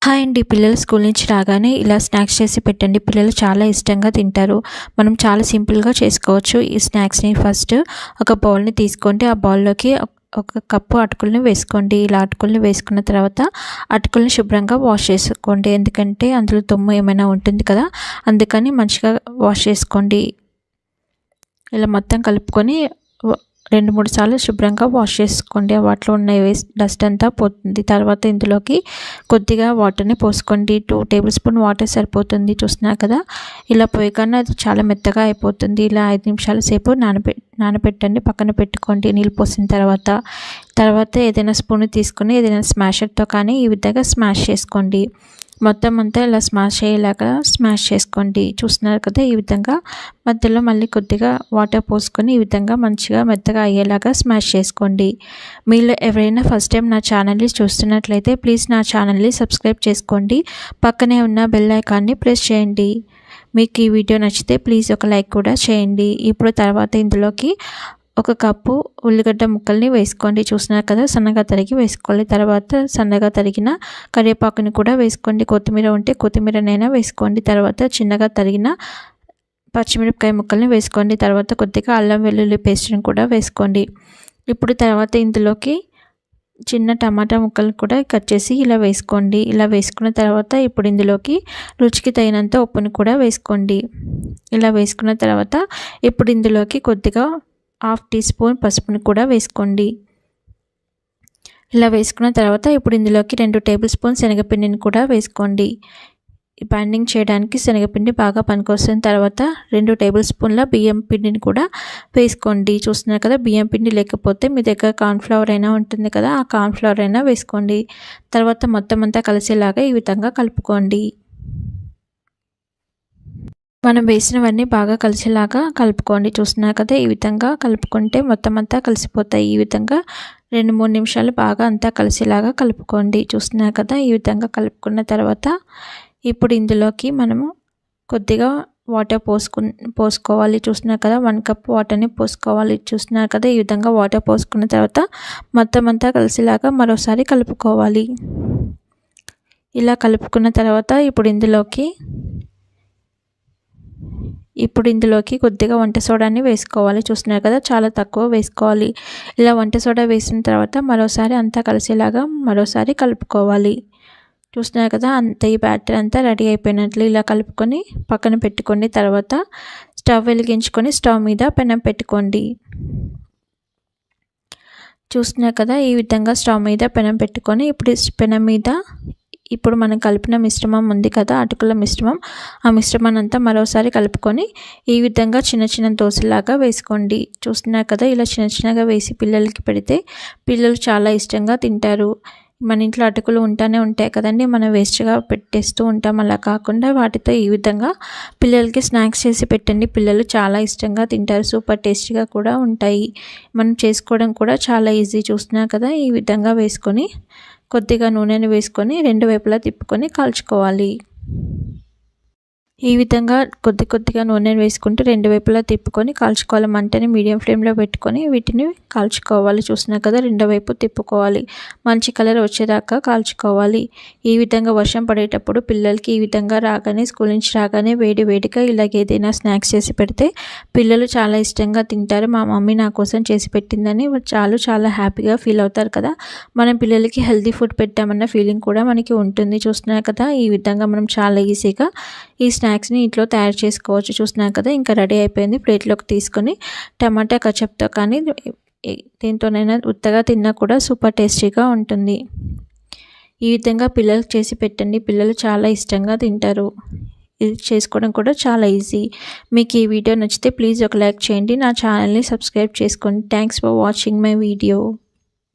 Hi అండి. పిల్లలు school నుంచి రాగానే ఇలా స్నాక్స్ చేసి పెట్టండి. పిల్లలు చాలా ఇష్టంగా తింటారు. మనం చాలా సింపుల్‌గా చేసుకోవచ్చు ఈ స్నాక్స్‌ని. ఫస్ట్ ఒక బౌల్‌ని తీసుకోండి. ఆ బౌల్‌లోకి ఒక కప్పు అటుకుల్ని వేసుకోండి. ఇలా అటుకుల్ని వేసుకున్న తర్వాత అటుకుల్ని శుభ్రంగా వాష్ చేసుకోండి. ఎందుకంటే అందులో దుమ్ము ఏమైనా ఉంటుంది కదా! అందుకని మంచిగా వాష్ చేసుకోండి. ఇలా మొత్తం కలుపుకొని 2, 3 సార్లు శుభ్రంగా వాష్ చేసుకోండి. వాటిలో ఉన్న డస్ట్ అంతా పోతుంది. తర్వాత ఇందులోకి కొద్దిగా వాటర్‌ని పోసుకోండి. 2 టేబుల్ స్పూన్ వాటర్ సరిపోతుంది. చూస్తున్నారు కదా! ఇలా పోయగానే అది చాలా మెత్తగా అయిపోతుంది. ఇలా 5 నిమిషాల సేపు నానబెట్టండి. పక్కన పెట్టుకోండి నీళ్ళు పోసిన తర్వాత ఏదైనా స్పూన్ తీసుకొని ఏదైనా స్మాషర్‌తో కానీ ఈ విధంగా స్మాష్ చేసుకోండి. మొత్తం అంతా ఇలా స్మాష్ అయ్యేలాగా స్మాష్ చేసుకోండి. చూస్తున్నారు కదా! ఈ విధంగా మధ్యలో మళ్ళీ కొద్దిగా వాటర్ పోసుకొని ఈ విధంగా మంచిగా మెత్తగా అయ్యేలాగా స్మాష్ చేసుకోండి. మీలో ఎవరైనా ఫస్ట్ టైం నా ఛానల్ని చూస్తున్నట్లయితే ప్లీజ్ నా ఛానల్ని సబ్స్క్రైబ్ చేసుకోండి. పక్కనే ఉన్న బెల్ ఐకాన్ని ప్రెస్ చేయండి. మీకు ఈ వీడియో నచ్చితే ప్లీజ్ ఒక లైక్ కూడా చేయండి. ఇప్పుడు తర్వాత ఇందులోకి ఒక కప్పు ఉల్లిగడ్డ ముక్కల్ని వేసుకోండి. చూస్తున్నారు కదా! సన్నగా తరిగి వేసుకోవాలి. తర్వాత సన్నగా తరిగిన కరివేపాకుని కూడా వేసుకోండి. కొత్తిమీర ఉంటే కొత్తిమీరనైనా వేసుకోండి. తర్వాత చిన్నగా తరిగిన పచ్చిమిరపకాయ ముక్కల్ని వేసుకోండి. తర్వాత కొద్దిగా అల్లం వెల్లుల్లి పేస్ట్ని కూడా వేసుకోండి. ఇప్పుడు తర్వాత ఇందులోకి చిన్న టమాటా ముక్కలు కూడా కట్ చేసి ఇలా వేసుకోండి. ఇలా వేసుకున్న తర్వాత ఇప్పుడు ఇందులోకి రుచికి తగినంత ఉప్పుని కూడా వేసుకోండి. ఇలా వేసుకున్న తర్వాత ఇప్పుడు ఇందులోకి కొద్దిగా 1/2 టీ స్పూన్ పసుపుని కూడా వేసుకోండి. ఇలా వేసుకున్న తర్వాత ఇప్పుడు ఇందులోకి 2 టేబుల్ స్పూన్ శనగపిండిని కూడా వేసుకోండి. బైండింగ్ చేయడానికి శనగపిండి బాగా పనికొస్తుంది. తర్వాత 2 టేబుల్ స్పూన్ల బియ్యం పిండిని కూడా వేసుకోండి. చూస్తున్నారు కదా! బియ్యం పిండి లేకపోతే మీ దగ్గర కార్న్‌ఫ్లవర్ అయినా ఉంటుంది కదా! ఆ కార్న్‌ఫ్లవర్ అయినా వేసుకోండి. తర్వాత మొత్తం అంతా కలిసేలాగా ఈ విధంగా కలుపుకోండి. మనం వేసినవన్నీ బాగా కలిసేలాగా కలుపుకోండి. చూస్తున్నారు కదా! ఈ విధంగా కలుపుకుంటే మొత్తం అంతా కలిసిపోతాయి. ఈ విధంగా 2, 3 నిమిషాలు బాగా అంతా కలిసేలాగా కలుపుకోండి. చూస్తున్నారు కదా! ఈ విధంగా కలుపుకున్న తర్వాత ఇప్పుడు ఇందులోకి మనము కొద్దిగా వాటర్ పోసుకోవాలి. చూస్తున్నారు కదా! 1 కప్ వాటర్‌ని పోసుకోవాలి. చూస్తున్నారు కదా! ఈ విధంగా వాటర్ పోసుకున్న తర్వాత మొత్తం అంతా కలిసేలాగా మరోసారి కలుపుకోవాలి. ఇలా కలుపుకున్న తర్వాత ఇప్పుడు ఇందులోకి కొద్దిగా వంట సోడాని వేసుకోవాలి. చూస్తున్నారు కదా! చాలా తక్కువ వేసుకోవాలి. ఇలా వంట సోడా వేసిన తర్వాత మరోసారి అంతా కలిసేలాగా మరోసారి కలుపుకోవాలి. చూస్తున్నారు కదా! అంతా ఈ బ్యాటర్ అంతా రెడీ అయిపోయినట్లు. ఇలా కలుపుకొని పక్కన పెట్టుకోండి. తర్వాత స్టవ్ వెలిగించుకొని స్టవ్ మీద పెనం పెట్టుకోండి. చూస్తున్నారు కదా! ఈ విధంగా స్టవ్ మీద పెనం పెట్టుకొని పెనం మీద ఇప్పుడు మనం కలిపిన మిశ్రమం ఉంది కదా! అటుకుల మిశ్రమం. ఆ మిశ్రమాన్ని అంతా మరోసారి కలుపుకొని ఈ విధంగా చిన్న చిన్న దోసలాగా వేసుకోండి. చూస్తున్నారు కదా! ఇలా చిన్న చిన్నగా వేసి పిల్లలకి పెడితే పిల్లలు చాలా ఇష్టంగా తింటారు. మన ఇంట్లో అటుకులు ఉంటాయి కదండి, మనం వేస్ట్‌గా పెట్టేస్తూ ఉంటాం. అలా కాకుండా వాటితో ఈ విధంగా పిల్లలకి స్నాక్స్ చేసి పెట్టండి. పిల్లలు చాలా ఇష్టంగా తింటారు. సూపర్ టేస్టీగా కూడా ఉంటాయి. మనం చేసుకోవడం కూడా చాలా ఈజీ. చూస్తున్నారు కదా! ఈ విధంగా వేసుకొని కొద్దిగా నూనెని వేసుకొని 2 వైపులా తిప్పుకొని కాల్చుకోవాలి. ఈ విధంగా కొద్దిగా నూనె వేసుకుంటూ 2 వైపులా తిప్పుకొని కాల్చుకోవాలి. మంటని మీడియం ఫ్లేమ్‌లో పెట్టుకొని వీటిని కాల్చుకోవాలి. చూస్తున్నారు కదా! రెండో వైపు తిప్పుకోవాలి. మంచి కలర్ వచ్చేదాకా కాల్చుకోవాలి. ఈ విధంగా వర్షం పడేటప్పుడు పిల్లలకి ఈ విధంగా స్కూల్ నుంచి రాగానే వేడిగా ఇలాగ ఏదైనా స్నాక్స్ చేసి పెడితే పిల్లలు చాలా ఇష్టంగా తింటారు. మా మమ్మీ నా కోసం చేసి పెట్టిందని చాలా హ్యాపీగా ఫీల్ అవుతారు కదా! మనం పిల్లలకి హెల్తీ ఫుడ్ పెట్టామన్న ఫీలింగ్ కూడా మనకి ఉంటుంది. చూస్తున్నారు కదా! ఈ విధంగా మనం చాలా ఈజీగా ఈ స్నాక్స్ని ఇంట్లో తయారు చేసుకోవచ్చు. చూస్తున్నారు కదా! ఇంకా రెడీ అయిపోయింది. ప్లేట్లోకి తీసుకొని టమాటా కచప్తో కానీ దేంతోనైనా ఉత్తగా తిన్నా కూడా సూపర్ టేస్టీగా ఉంటుంది. ఈ విధంగా పిల్లలకు చేసి పెట్టండి. పిల్లలు చాలా ఇష్టంగా తింటారు. ఇది చేసుకోవడం కూడా చాలా ఈజీ. మీకు ఈ వీడియో నచ్చితే ప్లీజ్ ఒక లైక్ చేయండి. నా ఛానల్ని సబ్స్క్రైబ్ చేసుకోండి. Thanks for watching my video.